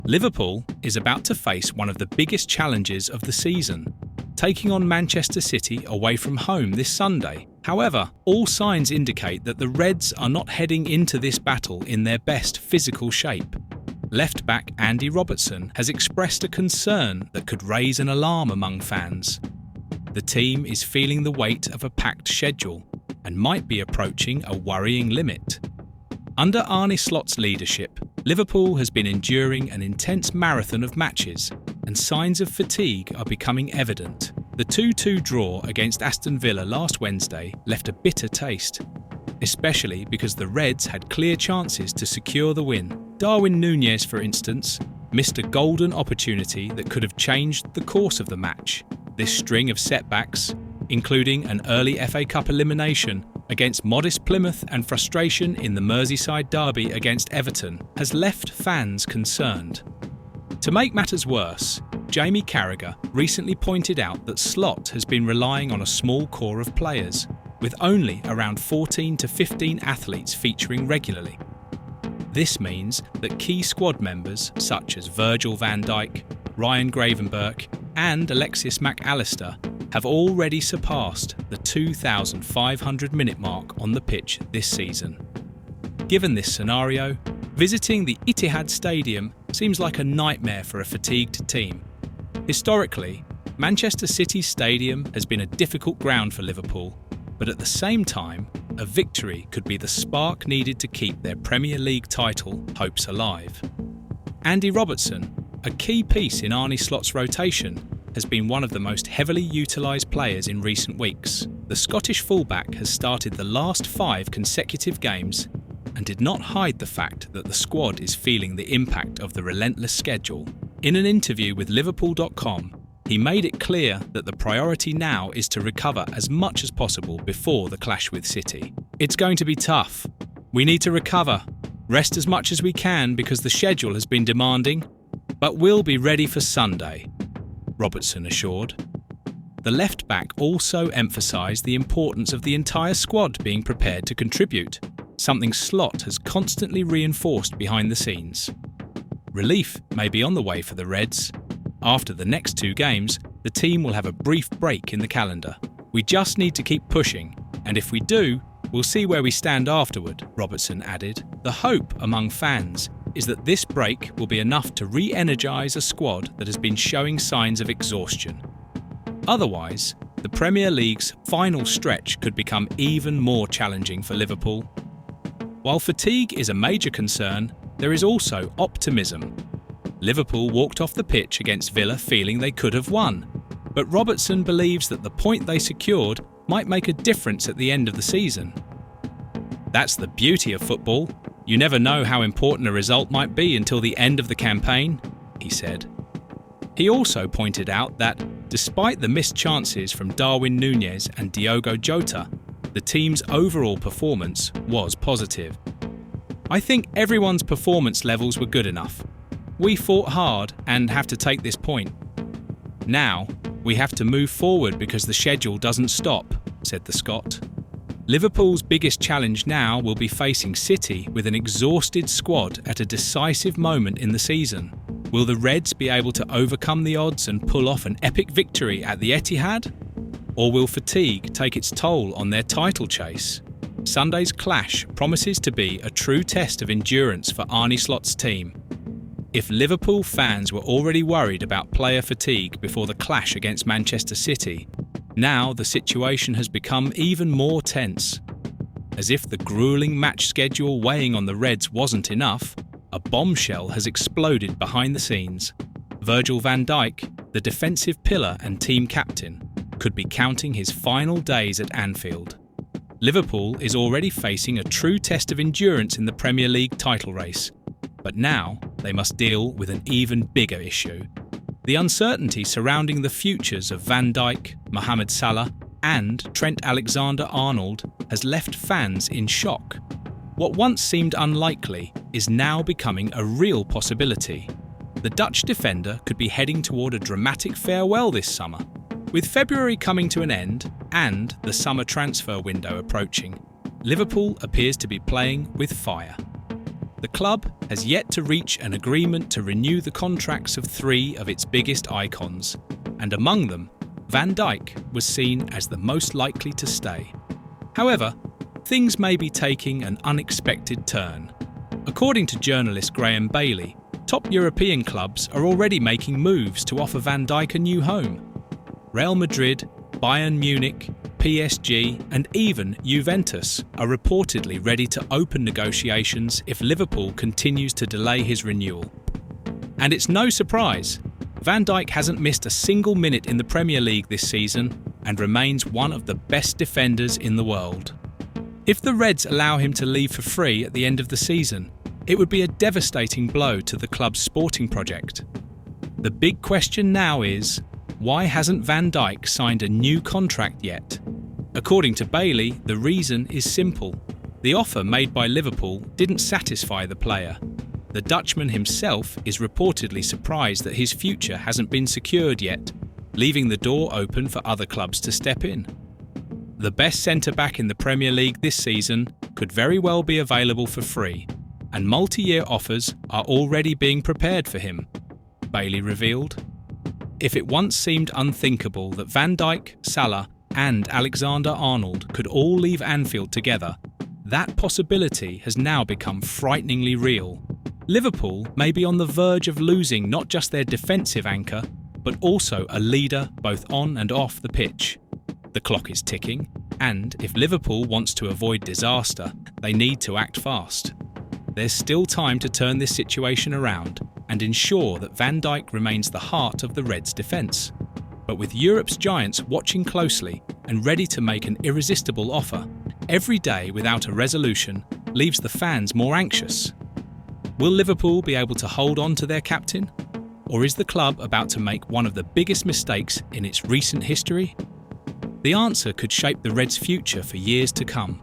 Liverpool is about to face one of the biggest challenges of the season, taking on Manchester City away from home this Sunday. However, all signs indicate that the Reds are not heading into this battle in their best physical shape. Left-back Andy Robertson has expressed a concern that could raise an alarm among fans. The team is feeling the weight of a packed schedule and might be approaching a worrying limit. Under Arne Slot's leadership, Liverpool has been enduring an intense marathon of matches, and signs of fatigue are becoming evident. The 2-2 draw against Aston Villa last Wednesday left a bitter taste, especially because the Reds had clear chances to secure the win. Darwin Núñez, for instance, missed a golden opportunity that could have changed the course of the match. This string of setbacks, including an early FA Cup elimination against modest Plymouth and frustration in the Merseyside derby against Everton, has left fans concerned. To make matters worse, Jamie Carragher recently pointed out that Slot has been relying on a small core of players, with only around 14 to 15 athletes featuring regularly. This means that key squad members such as Virgil van Dijk, Ryan Gravenberch and Alexis Mac Allister have already surpassed the 2,500-minute mark on the pitch this season. Given this scenario, visiting the Etihad Stadium seems like a nightmare for a fatigued team. Historically, Manchester City's stadium has been a difficult ground for Liverpool, but at the same time, a victory could be the spark needed to keep their Premier League title hopes alive. Andy Robertson, a key piece in Arne Slot's rotation, has been one of the most heavily utilised players in recent weeks. The Scottish fullback has started the last 5 consecutive games and did not hide the fact that the squad is feeling the impact of the relentless schedule. In an interview with Liverpool.com, he made it clear that the priority now is to recover as much as possible before the clash with City. "It's going to be tough. We need to recover, rest as much as we can because the schedule has been demanding, but we'll be ready for Sunday," Robertson assured. The left-back also emphasised the importance of the entire squad being prepared to contribute, something Slot has constantly reinforced behind the scenes. Relief may be on the way for the Reds. After the next 2 games, the team will have a brief break in the calendar. "We just need to keep pushing, and if we do, we'll see where we stand afterward," Robertson added. The hope among fans is that this break will be enough to re-energise a squad that has been showing signs of exhaustion. Otherwise, the Premier League's final stretch could become even more challenging for Liverpool. While fatigue is a major concern, there is also optimism. Liverpool walked off the pitch against Villa feeling they could have won, but Robertson believes that the point they secured might make a difference at the end of the season. "That's the beauty of football. You never know how important a result might be until the end of the campaign," he said. He also pointed out that, despite the missed chances from Darwin Núñez and Diogo Jota, the team's overall performance was positive. "I think everyone's performance levels were good enough. We fought hard and have to take this point. Now, we have to move forward because the schedule doesn't stop," said the Scot. Liverpool's biggest challenge now will be facing City with an exhausted squad at a decisive moment in the season. Will the Reds be able to overcome the odds and pull off an epic victory at the Etihad? Or will fatigue take its toll on their title chase? Sunday's clash promises to be a true test of endurance for Arne Slot's team. If Liverpool fans were already worried about player fatigue before the clash against Manchester City, now the situation has become even more tense. As if the gruelling match schedule weighing on the Reds wasn't enough, a bombshell has exploded behind the scenes. Virgil van Dijk, the defensive pillar and team captain, could be counting his final days at Anfield. Liverpool is already facing a true test of endurance in the Premier League title race, but now they must deal with an even bigger issue. The uncertainty surrounding the futures of Van Dijk, Mohamed Salah and Trent Alexander-Arnold has left fans in shock. What once seemed unlikely is now becoming a real possibility. The Dutch defender could be heading toward a dramatic farewell this summer. With February coming to an end and the summer transfer window approaching, Liverpool appears to be playing with fire. the club has yet to reach an agreement to renew the contracts of 3 of its biggest icons, and among them, Van Dijk was seen as the most likely to stay. However, things may be taking an unexpected turn. According to journalist Graham Bailey, top European clubs are already making moves to offer Van Dijk a new home. Real Madrid, Bayern Munich, PSG and even Juventus are reportedly ready to open negotiations if Liverpool continues to delay his renewal. And it's no surprise, Van Dijk hasn't missed a single minute in the Premier League this season and remains one of the best defenders in the world. If the Reds allow him to leave for free at the end of the season, it would be a devastating blow to the club's sporting project. The big question now is, why hasn't Van Dijk signed a new contract yet? According to Bailey, the reason is simple. The offer made by Liverpool didn't satisfy the player. The Dutchman himself is reportedly surprised that his future hasn't been secured yet, leaving the door open for other clubs to step in. The best centre-back in the Premier League this season could very well be available for free, and multi-year offers are already being prepared for him, Bailey revealed. If it once seemed unthinkable that Van Dijk, Salah and Alexander-Arnold could all leave Anfield together, that possibility has now become frighteningly real. Liverpool may be on the verge of losing not just their defensive anchor, but also a leader both on and off the pitch. The clock is ticking, and if Liverpool wants to avoid disaster, they need to act fast. There's still time to turn this situation around and ensure that Van Dijk remains the heart of the Reds' defence. But with Europe's giants watching closely and ready to make an irresistible offer, every day without a resolution leaves the fans more anxious. Will Liverpool be able to hold on to their captain? Or is the club about to make one of the biggest mistakes in its recent history? The answer could shape the Reds' future for years to come.